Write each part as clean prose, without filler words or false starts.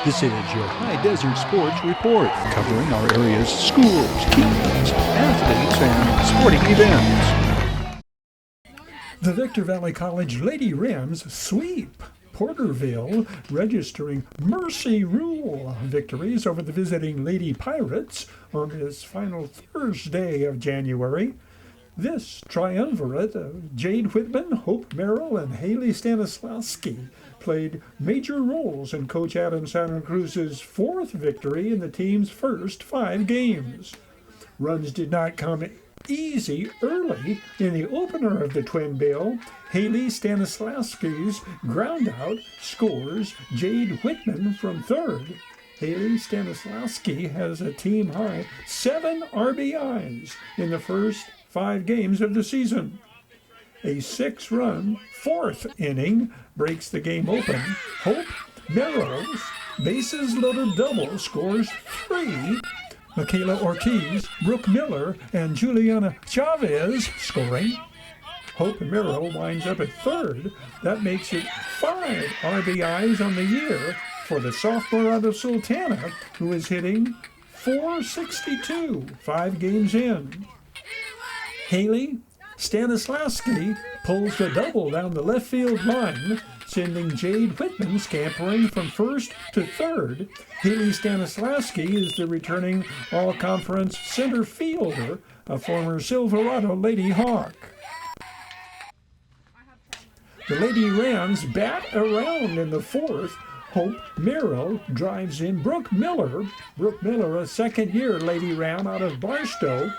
This is your Hdsr Sports Report, covering our area's schools, teams, athletes, and sporting events. The Victor Valley College Lady Rams sweep Porterville, registering Mercy Rule victories over the visiting Lady Pirates on this final Thursday of January. This triumvirate of Jade Whitman, Hope Merrill, and Haley Stanislawski played major roles in Coach Adam Santa Cruz's fourth victory in the team's first 5 games. Runs did not come easy early. In the opener of the Twin Bill, Haley Stanislawski's groundout scores Jade Whitman from third. Haley Stanislawski has a team-high 7 RBIs in the first 5 games of the season. A 6-run fourth inning breaks the game open. Hope Merrill's bases-loaded double scores 3. Michaela Ortiz, Brooke Miller, and Juliana Chavez scoring. Hope Merrill winds up at third. That makes it 5 RBIs on the year for the sophomore out of Sultana, who is hitting .462 5 games in. Haley Stanislawski pulls the double down the left field line, sending Jade Whitman scampering from first to third. Haley Stanislawski is the returning all-conference center fielder, a former Silverado Lady Hawk. The Lady Rams bat around in the fourth. Hope Merrill drives in Brooke Miller. Brooke Miller, a second-year Lady Ram out of Barstow.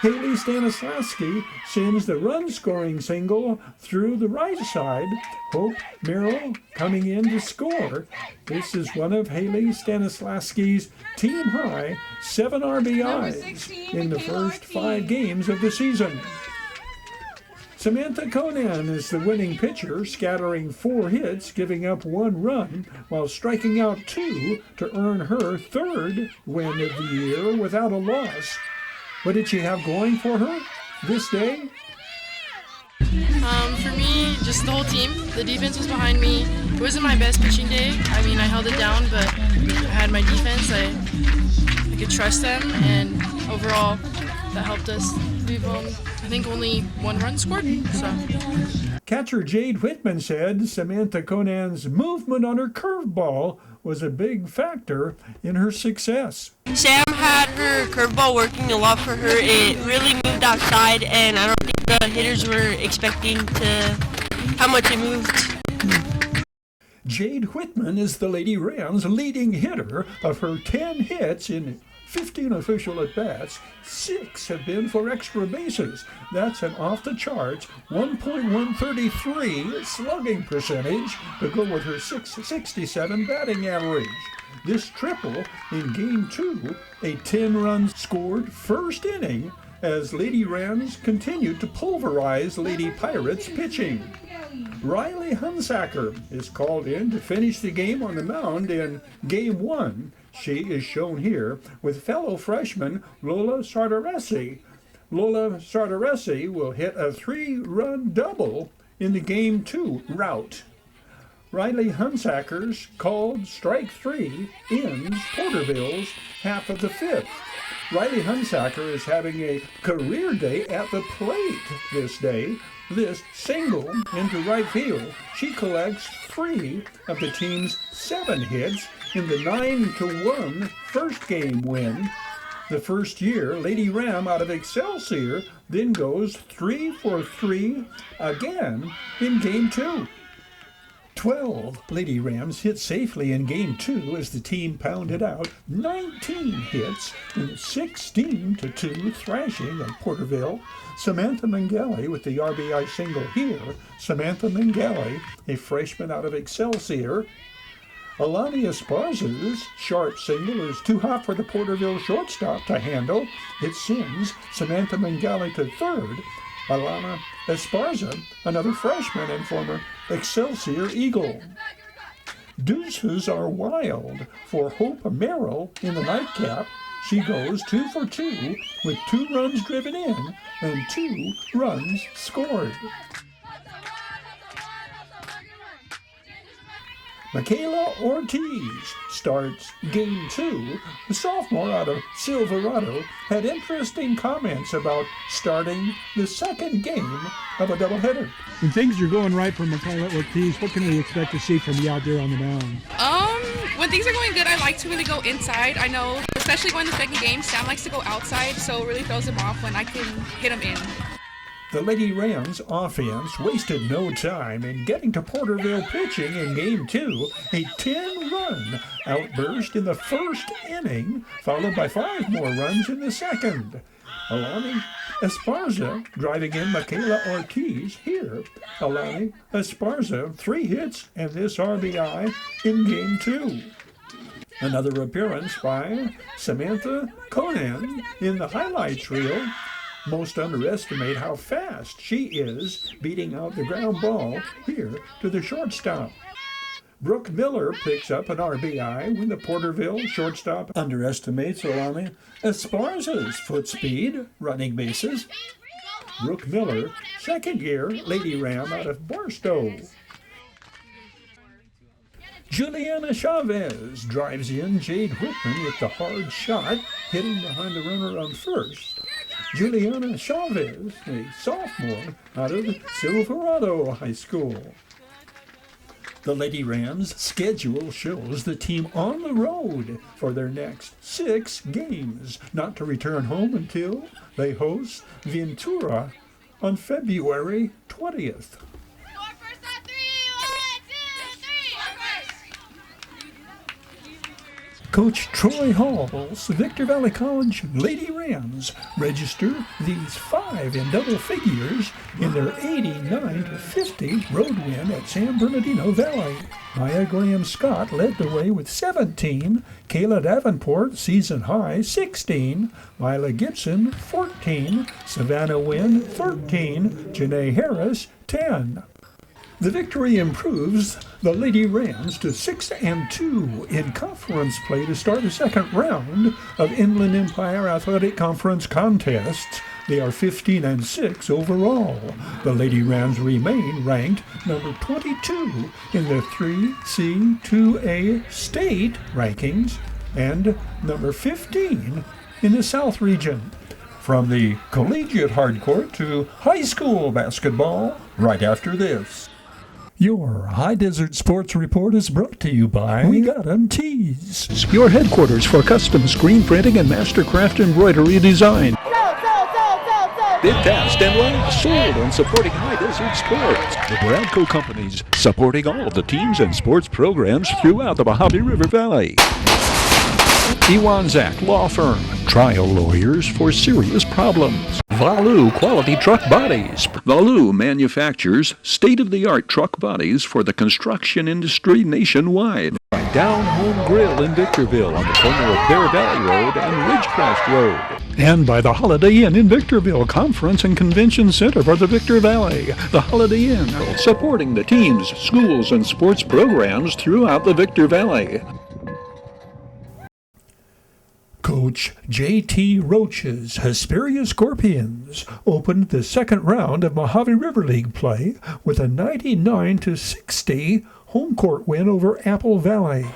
Haley Stanislawski sends the run-scoring single through the right side. Hope Merrill coming in to score. This is one of Haley Stanislawski's team-high 7 RBIs in the first 5 games of the season. Samantha Conan is the winning pitcher, scattering 4 hits, giving up 1 run, while striking out 2 to earn her 3rd win of the year without a loss. What did she have going for her this day? For me, just the whole team. The defense was behind me. It wasn't my best pitching day. I mean, I held it down, but I had my defense. I could trust them, and overall, that helped us. We've, I think, only 1 run scored. So. Catcher Jade Whitman said Samantha Conan's movement on her curveball was a big factor in her success. Sam had her curveball working a lot for her. It really moved outside, and I don't think the hitters were expecting how much it moved. Jade Whitman is the Lady Rams' leading hitter. Of her 10 hits in 15 official at-bats, 6 have been for extra bases. That's an off-the-charts 1.133 slugging percentage to go with her .667 batting average. This triple in Game 2, a 10-run scored first inning as Lady Rams continued to pulverize Lady Pirates pitching. Riley Hunsaker is called in to finish the game on the mound in Game 1. She is shown here with fellow freshman Lola Sardaresi. Lola Sardaresi will hit a 3-run double in the Game 2 rout. Riley Hunsaker's called strike 3 ends Porterville's half of the 5th. Riley Hunsaker is having a career day at the plate this day. This single into right field. She collects 3 of the team's 7 hits in the 9-1 first game win. The first year, Lady Ram out of Excelsior then goes 3 for 3 again in Game 2. 12 Lady Rams hit safely in Game 2 as the team pounded out 19 hits in a 16-2 thrashing of Porterville. Samantha Mangali with the RBI single here. Samantha Mangali, a freshman out of Excelsior. Alani Esparza's sharp single is too hot for the Porterville shortstop to handle. It sends Samantha Mangali to third. Alana Esparza, another freshman and former Excelsior Eagle. Deuces are wild for Hope Merrill in the nightcap. She goes 2 for 2 with 2 runs driven in and 2 runs scored. Michaela Ortiz starts Game 2. The sophomore out of Silverado had interesting comments about starting the second game of a doubleheader. When things are going right for Michaela Ortiz, what can we expect to see from you out there on the mound? When things are going good, I like to really go inside. I know, especially when the second game, Sam likes to go outside, so it really throws him off when I can hit him in. The Lady Rams offense wasted no time in getting to Porterville pitching in Game 2, a 10-run outburst in the first inning, followed by 5 more runs in the second. Alani Esparza driving in Michaela Ortiz here. Alani Esparza, 3 hits and this RBI in Game 2. Another appearance by Samantha Conan in the highlights reel. Most underestimate how fast she is beating out the ground ball here to the shortstop. Brooke Miller picks up an RBI when the Porterville shortstop underestimates Alani Esparza's foot speed, running bases. Brooke Miller, second-year Lady Ram out of Barstow. Juliana Chavez drives in Jade Whitman with the hard shot, hitting behind the runner on first. Juliana Chavez, a sophomore out of Silverado High School. The Lady Rams' schedule shows the team on the road for their next 6 games, not to return home until they host Ventura on February 20th. Coach Troy Hall's Victor Valley College Lady Rams register these 5 in double figures in their 89-50 road win at San Bernardino Valley. Maya Graham-Scott led the way with 17, Kayla Davenport season high 16, Lila Gibson 14, Savannah Wynn 13, Janae Harris 10. The victory improves the Lady Rams to 6-2 in conference play to start the second round of Inland Empire Athletic Conference contests. They are 15-6 overall. The Lady Rams remain ranked number 22 in the 3C2A state rankings and number 15 in the South region. From the collegiate hardcourt to high school basketball, right after this. Your High Desert Sports Report is brought to you by We Got 'em Tees, your headquarters for custom screen printing and mastercraft embroidery design. Bid fast and last, sold and supporting High Desert Sports. The Bradco Companies, supporting all of the teams and sports programs throughout the Mojave River Valley. Iwanzak Law Firm, trial lawyers for serious problems. Valu Quality Truck Bodies. Valu manufactures state-of-the-art truck bodies for the construction industry nationwide. Down Home Grill in Victorville on the corner of Bear Valley Road and Ridgecrest Road. And by the Holiday Inn in Victorville, Conference and Convention Center for the Victor Valley. The Holiday Inn, supporting the teams, schools, and sports programs throughout the Victor Valley. Coach J.T. Roach's Hesperia Scorpions opened the second round of Mojave River League play with a 99-60 home court win over Apple Valley.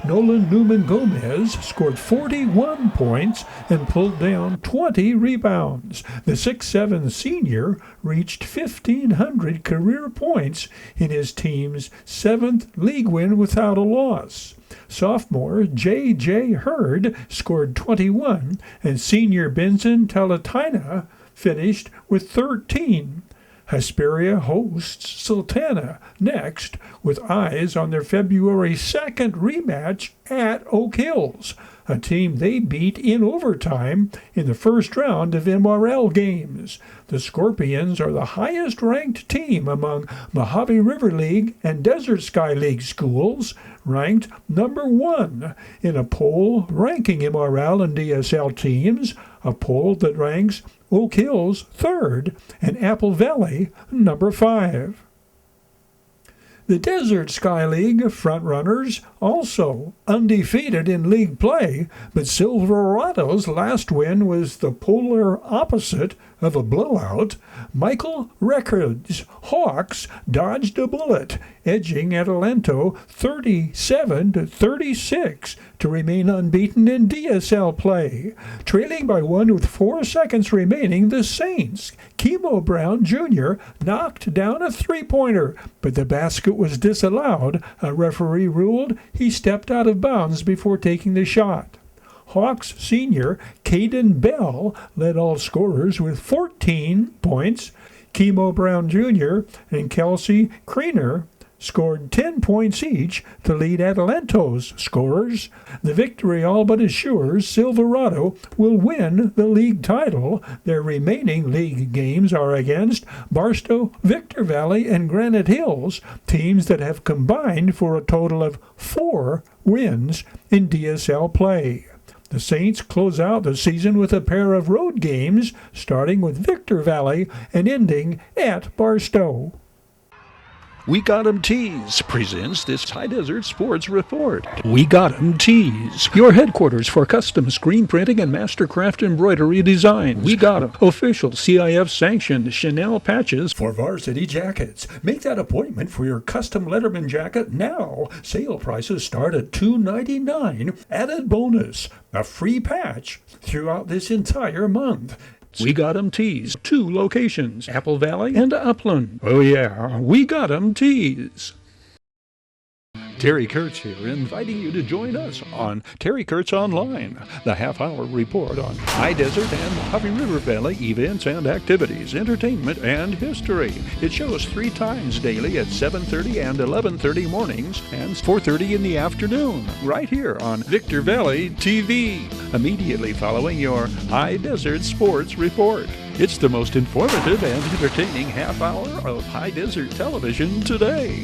Nolan Newman Gomez scored 41 points and pulled down 20 rebounds. The 6'7 senior reached 1,500 career points in his team's 7th league win without a loss. Sophomore J.J. Hurd scored 21, and senior Benson Talatina finished with 13. Hesperia hosts Sultana next, with eyes on their February 2nd rematch at Oak Hills, a team they beat in overtime in the first round of MRL games. The Scorpions are the highest-ranked team among Mojave River League and Desert Sky League schools, ranked number 1 in a poll ranking MRL and DSL teams, a poll that ranks Oak Hills 3rd and Apple Valley number 5. The Desert Sky League frontrunners also undefeated in league play, but Silverado's last win was the polar opposite of a blowout, Michael Records' Hawks dodged a bullet, edging Atalanta 37-36 to remain unbeaten in DSL play. Trailing by 1 with 4 seconds remaining, the Saints' Kemo Brown Jr. knocked down a three-pointer, but the basket was disallowed. A referee ruled he stepped out of bounds before taking the shot. Hawks senior Caden Bell led all scorers with 14 points. Kemo Brown Jr. and Kelsey Creener scored 10 points each to lead Atalanta's scorers. The victory all but assures Silverado will win the league title. Their remaining league games are against Barstow, Victor Valley, and Granite Hills, teams that have combined for a total of 4 wins in DSL play. The Saints close out the season with a pair of road games, starting with Victor Valley and ending at Barstow. We Got 'em Tees presents this High Desert Sports Report. We Got 'em Tees, your headquarters for custom screen printing and mastercraft embroidery designs. We Got 'em, official CIF-sanctioned Chanel patches for varsity jackets. Make that appointment for your custom Letterman jacket now. Sale prices start at $2.99. Added bonus, a free patch throughout this entire month. We Got 'em Tees, 2 locations, Apple Valley and Upland. Oh yeah, We Got 'em Tees. Terry Kurtz here, inviting you to join us on Terry Kurtz Online, the half-hour report on High Desert and Mojave River Valley events and activities, entertainment and history. It shows 3 times daily at 7:30 and 11:30 mornings and 4:30 in the afternoon, right here on Victor Valley TV, immediately following your High Desert Sports Report. It's the most informative and entertaining half-hour of High Desert television today.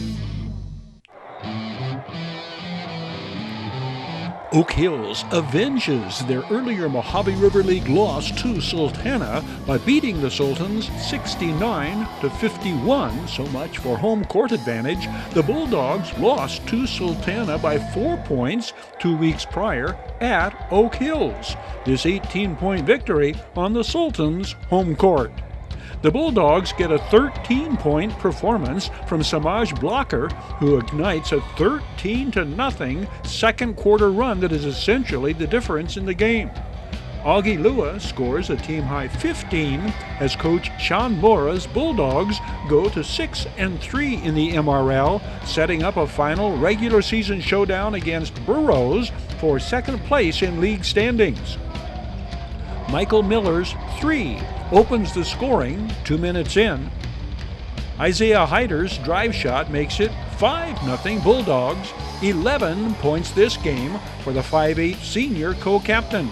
Oak Hills avenges their earlier Mojave River League loss to Sultana by beating the Sultans 69-51. So much for home court advantage. The Bulldogs lost to Sultana by 4 points 2 weeks prior at Oak Hills. This 18-point victory on the Sultans' home court. The Bulldogs get a 13-point performance from Samaj Blocker, who ignites a 13-0 second-quarter run that is essentially the difference in the game. Augie Lua scores a team-high 15 as coach Sean Mora's Bulldogs go to 6-3 in the MRL, setting up a final regular season showdown against Burroughs for second place in league standings. Michael Miller's 3 opens the scoring 2 minutes in. Isaiah Hyder's drive shot makes it 5-0 Bulldogs, 11 points this game for the 5'8 senior co-captain.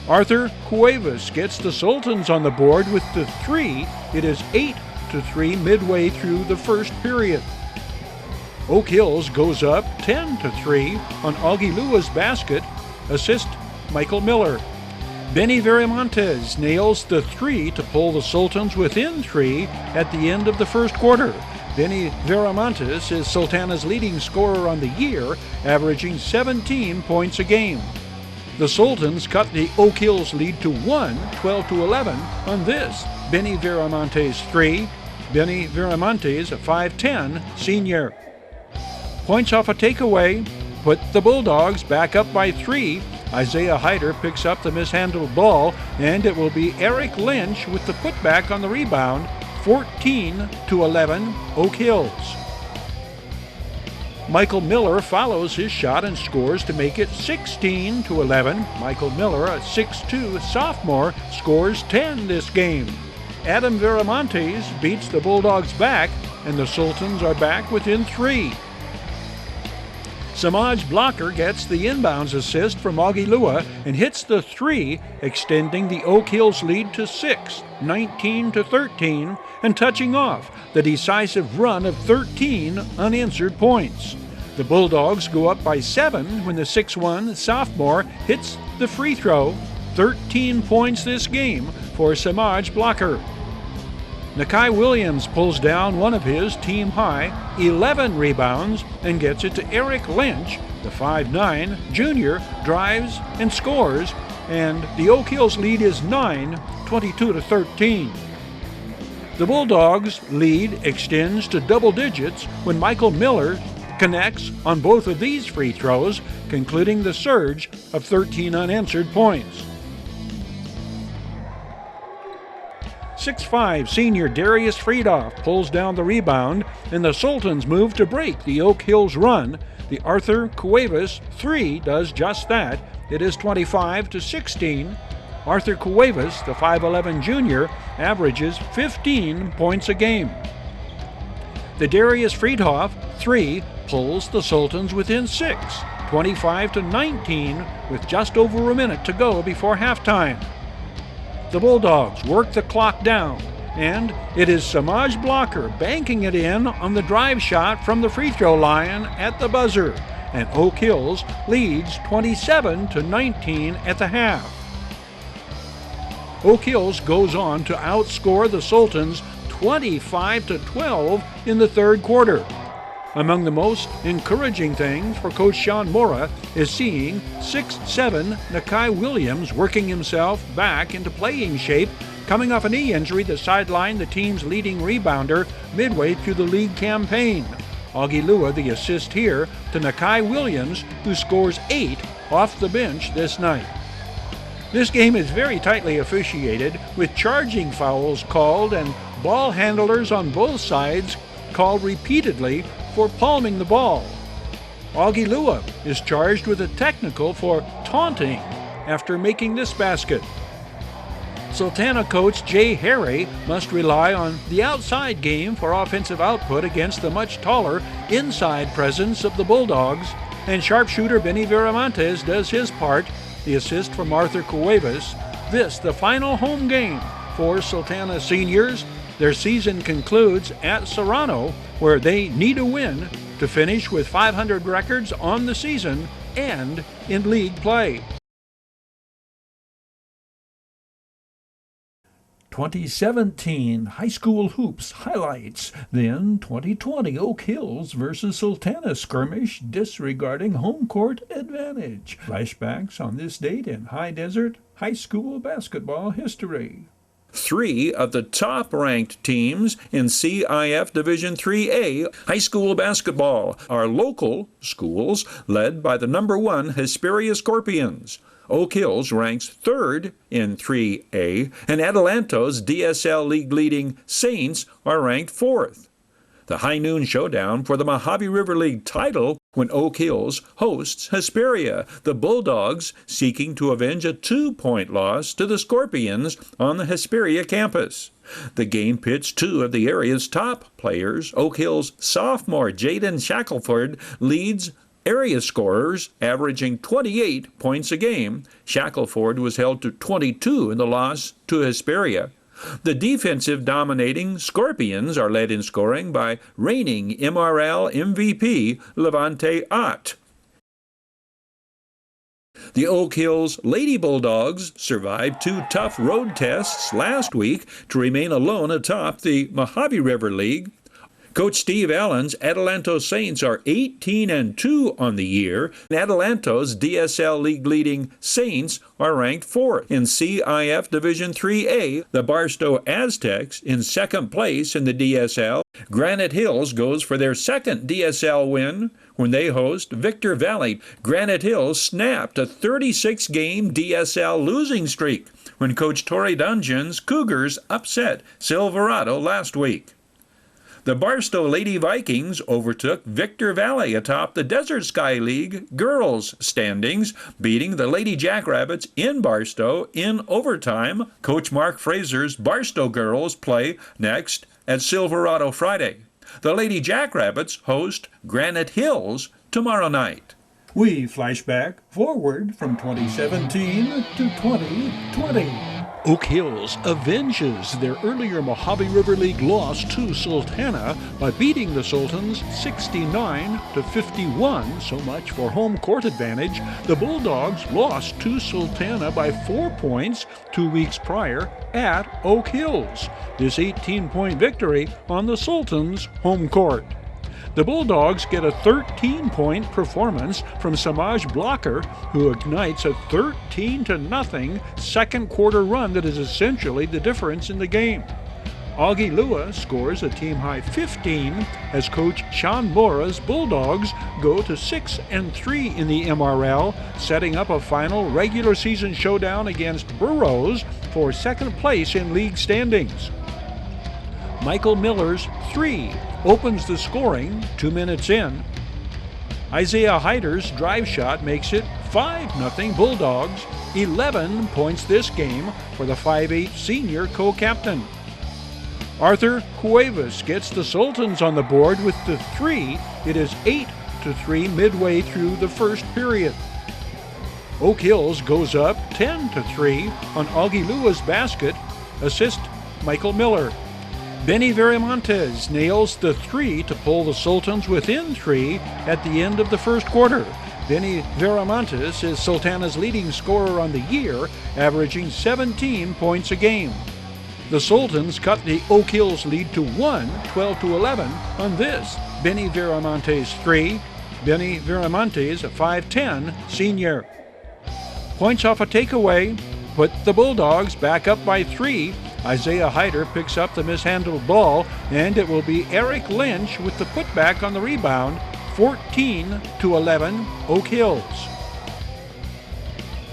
Arthur Cuevas gets the Sultans on the board with the 3. It is 8-3 midway through the first period. Oak Hills goes up 10-3 on Augie Lua's basket, assist Michael Miller. Benny Viramontes nails the 3 to pull the Sultans within 3 at the end of the first quarter. Benny Viramontes is Sultana's leading scorer on the year, averaging 17 points a game. The Sultans cut the Oak Hills lead to 1, 12-11 on this Benny Viramontes 3. Benny Viramontes, a 5'10 senior. Points off a takeaway put the Bulldogs back up by 3. Isaiah Hyder picks up the mishandled ball, and it will be Eric Lynch with the putback on the rebound, 14-11 Oak Hills. Michael Miller follows his shot and scores to make it 16-11. Michael Miller, a 6'2 sophomore, scores 10 this game. Adam Viramontes beats the Bulldogs back, and the Sultans are back within 3. Samaj Blocker gets the inbounds assist from Augie Lua and hits the 3, extending the Oak Hills lead to 6, 19-13, and touching off the decisive run of 13 unanswered points. The Bulldogs go up by 7 when the 6'1 sophomore hits the free throw, 13 points this game for Samaj Blocker. Nakai Williams pulls down one of his team-high 11 rebounds and gets it to Eric Lynch. The 5'9 junior drives and scores and the Oak Hills lead is 9, 22-13. The Bulldogs' lead extends to double digits when Michael Miller connects on both of these free throws, concluding the surge of 13 unanswered points. 6'5" senior Darius Friedoff pulls down the rebound, and the Sultans move to break the Oak Hills run. The Arthur Cuevas 3 does just that. It is 25-16. Arthur Cuevas, the 5'11" junior, averages 15 points a game. The Darius Friedoff 3 pulls the Sultans within 6, 25-19, with just over a minute to go before halftime. The Bulldogs work the clock down, and it is Samaj Blocker banking it in on the drive shot from the free throw line at the buzzer, and Oak Hills leads 27-19 at the half. Oak Hills goes on to outscore the Sultans 25-12 in the third quarter. Among the most encouraging things for Coach Sean Mora is seeing 6'7" Nakai Williams working himself back into playing shape, coming off a knee injury that sidelined the team's leading rebounder midway through the league campaign. Augie Lua the assist here to Nakai Williams, who scores 8 off the bench this night. This game is very tightly officiated, with charging fouls called and ball handlers on both sides called repeatedly for palming the ball. Augie Lua is charged with a technical for taunting after making this basket. Sultana coach Jay Harry must rely on the outside game for offensive output against the much taller inside presence of the Bulldogs, and sharpshooter Benny Viramontes does his part, the assist from Arthur Cuevas. This the final home game for Sultana seniors. Their season concludes at Serrano, where they need a win to finish with 500 records on the season and in league play. 2017 high school hoops highlights, then 2020 Oak Hills versus Sultana skirmish disregarding home court advantage. Flashbacks on this date in High Desert high school basketball history. 3 of the top-ranked teams in CIF Division 3A high school basketball are local schools led by the number 1 Hesperia Scorpions. Oak Hills ranks 3rd in 3A, and Adelanto's DSL League leading Saints are ranked 4th. The high noon showdown for the Mojave River League title when Oak Hills hosts Hesperia, the Bulldogs seeking to avenge a 2-point loss to the Scorpions on the Hesperia campus. The game pits 2 of the area's top players. Oak Hills sophomore Jaden Shackelford leads area scorers, averaging 28 points a game. Shackelford was held to 22 in the loss to Hesperia. The defensive dominating Scorpions are led in scoring by reigning MRL MVP Levante Ott. The Oak Hills Lady Bulldogs survived 2 tough road tests last week to remain alone atop the Mojave River League. Coach Steve Allen's Adelanto Saints are 18-2 on the year. Adelanto's DSL League leading Saints are ranked 4th. In CIF Division 3A, the Barstow Aztecs in 2nd place in the DSL. Granite Hills goes for their 2nd DSL win when they host Victor Valley. Granite Hills snapped a 36-game DSL losing streak when Coach Torrey Dungeon's Cougars upset Silverado last week. The Barstow Lady Vikings overtook Victor Valley atop the Desert Sky League girls standings, beating the Lady Jackrabbits in Barstow in overtime. Coach Mark Fraser's Barstow girls play next at Silverado Friday. The Lady Jackrabbits host Granite Hills tomorrow night. We flashback forward from 2017 to 2020. Oak Hills avenges their earlier Mojave River League loss to Sultana by beating the Sultans 69-51. So much for home court advantage. The Bulldogs lost to Sultana by 4 points 2 weeks prior at Oak Hills. This 18-point victory on the Sultans' home court. The Bulldogs get a 13-point performance from Samaj Blocker, who ignites a 13-0 second quarter run that is essentially the difference in the game. Augie Lua scores a team-high 15 as coach Sean Mora's Bulldogs go to 6-3 in the MRL, setting up a final regular season showdown against Burroughs for second place in league standings. Michael Miller's 3 opens the scoring 2 minutes in. Isaiah Hyder's drive shot makes it 5-0 Bulldogs, 11 points this game for the 5'8 senior co-captain. Arthur Cuevas gets the Sultans on the board with the 3. It is 8-3 midway through the first period. Oak Hills goes up 10-3 on Augie Lua's basket, assist Michael Miller. Benny Viramontes nails the 3 to pull the Sultans within 3 at the end of the first quarter. Benny Viramontes is Sultana's leading scorer on the year, averaging 17 points a game. The Sultans cut the Oak Hills lead to 1, 12-11 on this Benny Viramontes 3. Benny Viramontes, a 5'10 senior. Points off a takeaway put the Bulldogs back up by 3. Isaiah Hyder picks up the mishandled ball, and it will be Eric Lynch with the putback on the rebound, 14-11 Oak Hills.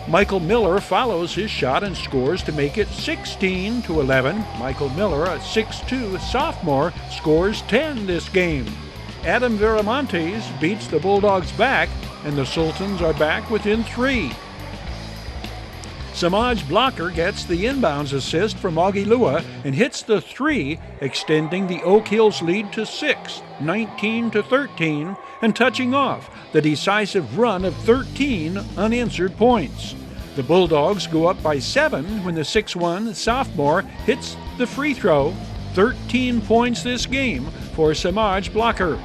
Michael Miller follows his shot and scores to make it 16-11. Michael Miller, a 6'2 sophomore, scores 10 this game. Adam Viramontes beats the Bulldogs back, and the Sultans are back within 3. Samaj Blocker gets the inbounds assist from Augie Lua and hits the 3, extending the Oak Hills lead to 6, 19-13, and touching off the decisive run of 13 unanswered points. The Bulldogs go up by 7 when the 6'1 sophomore hits the free throw, 13 points this game for Samaj Blocker.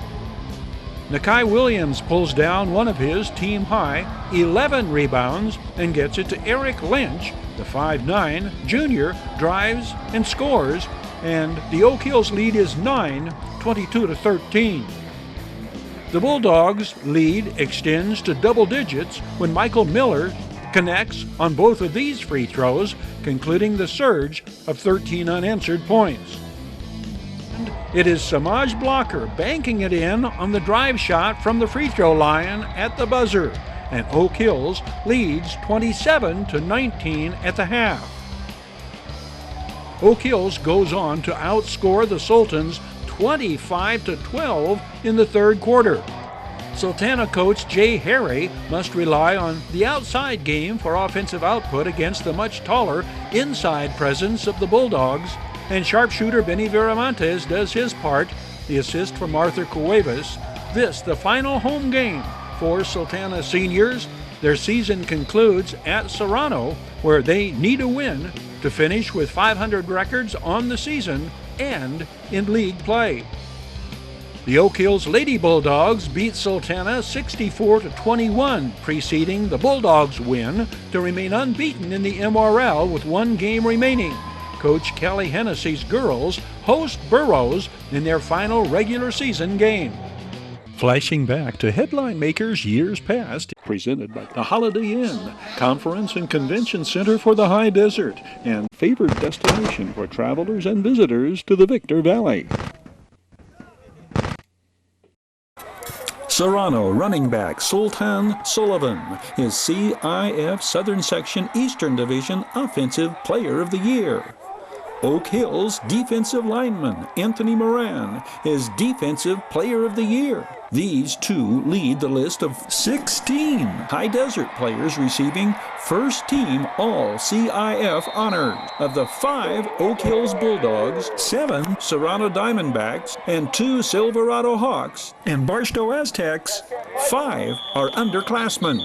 Nakai Williams pulls down one of his team-high 11 rebounds and gets it to Eric Lynch. The 5'9 junior drives and scores, and the Oak Hills lead is 9, 22-13. The Bulldogs' lead extends to double digits when Michael Miller connects on both of these free throws, concluding the surge of 13 unanswered points. It is Samaj Blocker banking it in on the drive shot from the free throw line at the buzzer, and Oak Hills leads 27-19 at the half. Oak Hills goes on to outscore the Sultans 25-12 in the third quarter. Sultana coach Jay Harry must rely on the outside game for offensive output against the much taller inside presence of the Bulldogs, and sharpshooter Benny Viramontes does his part, the assist from Arthur Cuevas. This, the final home game for Sultana seniors. Their season concludes at Serrano, where they need a win to finish with 500 records on the season and in league play. The Oak Hills Lady Bulldogs beat Sultana 64-21, preceding the Bulldogs' win to remain unbeaten in the MRL with one game remaining. Coach Kelly Hennessy's girls host Burroughs in their final regular season game. Flashing back to headline makers years past, presented by the Holiday Inn, Conference and Convention Center for the High Desert, and favored destination for travelers and visitors to the Victor Valley. Serrano running back Sultan Sullivan is CIF Southern Section Eastern Division Offensive Player of the Year. Oak Hills defensive lineman Anthony Moran is Defensive Player of the Year. These two lead the list of 16 High Desert players receiving first team all CIF honors. Of the 5 Oak Hills Bulldogs, 7 Serrano Diamondbacks, and 2 Silverado Hawks, and Barstow Aztecs, 5 are underclassmen.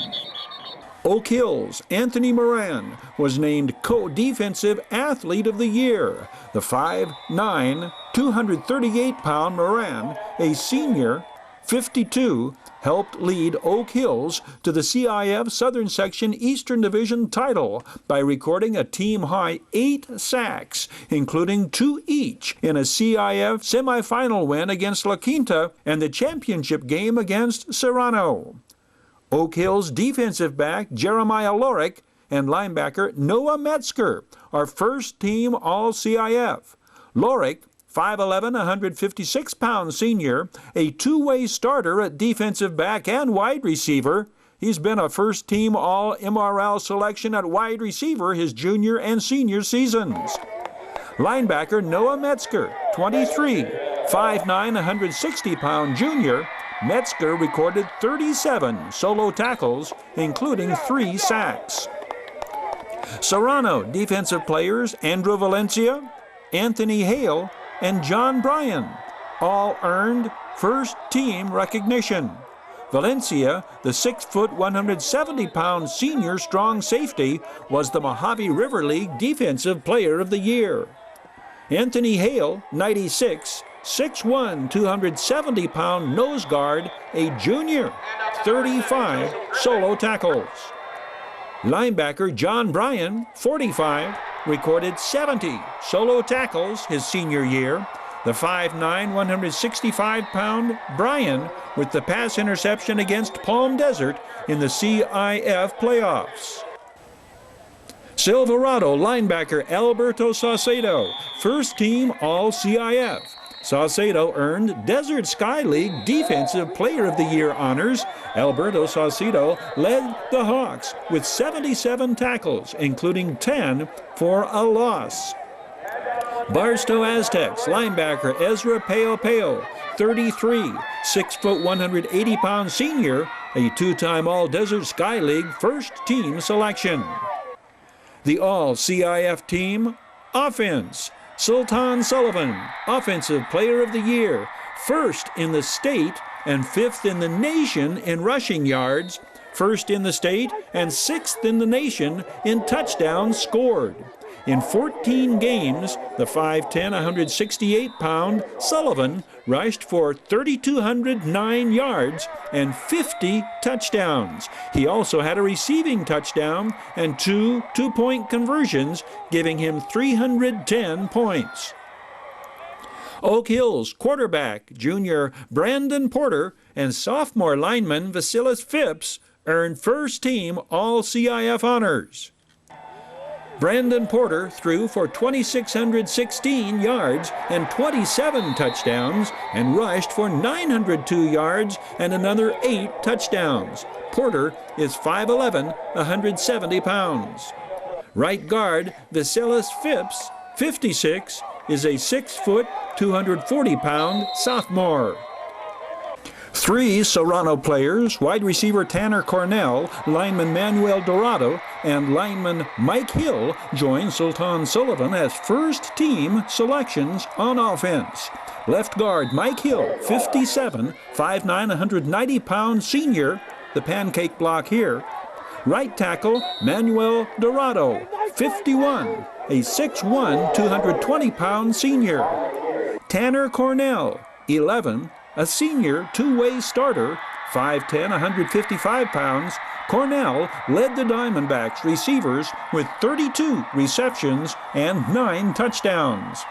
Oak Hills, Anthony Moran was named Co-Defensive Athlete of the Year. The 5'9", 238-pound Moran, a senior, 52, helped lead Oak Hills to the CIF Southern Section Eastern Division title by recording a team-high 8 sacks, including 2 each in a CIF semifinal win against La Quinta and the championship game against Serrano. Oak Hills defensive back Jeremiah Lorick and linebacker Noah Metzger are first-team All-CIF. Lorick, 5'11", 156-pound senior, a two-way starter at defensive back and wide receiver. He's been a first-team All-MRL selection at wide receiver his junior and senior seasons. Linebacker Noah Metzger, 23, 5'9", 160-pound junior. Metzger recorded 37 solo tackles, including 3 sacks. Serrano defensive players Andrew Valencia, Anthony Hale, and John Bryan all earned first-team recognition. Valencia, the 6', 170-pound senior strong safety, was the Mojave River League Defensive Player of the Year. Anthony Hale, 96, 6'1", 270-pound nose guard, a junior, 35 solo tackles. Linebacker John Bryan, 45, recorded 70 solo tackles his senior year. The 5'9", 165-pound Bryan with the pass interception against Palm Desert in the CIF playoffs. Silverado linebacker Alberto Saucedo, first-team All-CIF. Saucedo earned Desert Sky League Defensive Player of the Year honors. Alberto Saucedo led the Hawks with 77 tackles, including 10 for a loss. Barstow Aztecs linebacker Ezra Peo, 33, 6', 180-pound senior, a two-time All-Desert Sky League first-team selection. The All-CIF team offense. Sultan Sullivan, Offensive Player of the Year, first in the state and fifth in the nation in rushing yards, first in the state and sixth in the nation in touchdowns scored. In 14 games, the 5'10", 168-pound Sullivan rushed for 3,209 yards and 50 touchdowns. He also had a receiving touchdown and 2 two-point conversions, giving him 310 points. Oak Hills quarterback junior Brandon Porter and sophomore lineman Vasilis Phipps earned first-team All-CIF honors. Brandon Porter threw for 2,616 yards and 27 touchdowns and rushed for 902 yards and another 8 touchdowns. Porter is 5'11", 170 pounds. Right guard Vasilis Phipps, 56, is a 6', 240-pound sophomore. 3 Serrano players, wide receiver Tanner Cornell, lineman Manuel Dorado, and lineman Mike Hill join Sultan Sullivan as first-team selections on offense. Left guard Mike Hill, 57, 5'9", 190-pound senior, the pancake block here. Right tackle Manuel Dorado, 51, a 6'1", 220-pound senior. Tanner Cornell, 11, a senior two-way starter, 5'10", 155 pounds. Cornell led the Diamondbacks receivers with 32 receptions and 9 touchdowns.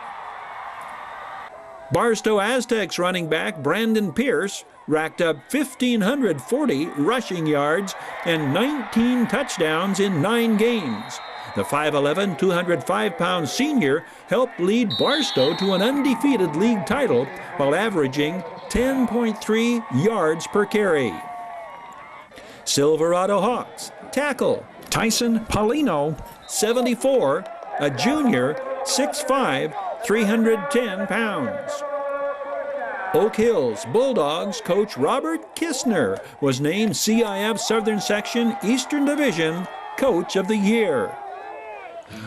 Barstow Aztecs running back Brandon Pierce racked up 1,540 rushing yards and 19 touchdowns in 9 games. The 5'11", 205-pound senior helped lead Barstow to an undefeated league title while averaging 10.3 yards per carry. Silverado Hawks tackle Tyson Paulino, 74, a junior, 6'5", 310 pounds. Oak Hills Bulldogs coach Robert Kistner was named CIF Southern Section Eastern Division Coach of the Year.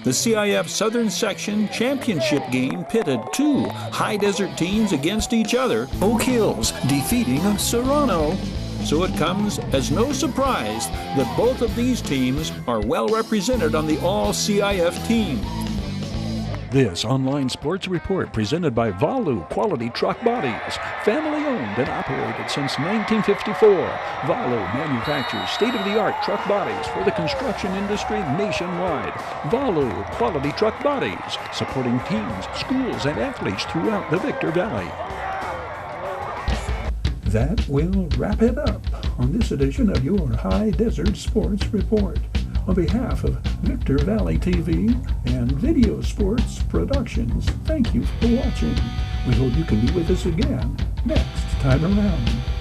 The CIF Southern Section Championship game pitted 2 high desert teams against each other, Oak Hills defeating Serrano. So it comes as no surprise that both of these teams are well represented on the All-CIF team. This online sports report presented by Valu Quality Truck Bodies, family owned and operated since 1954. Valu manufactures state-of-the-art truck bodies for the construction industry nationwide. Valu Quality Truck Bodies, supporting teams, schools, and athletes throughout the Victor Valley. That will wrap it up on this edition of your High Desert Sports Report. On behalf of Victor Valley TV and Video Sports Productions, thank you for watching. We hope you can be with us again next time around.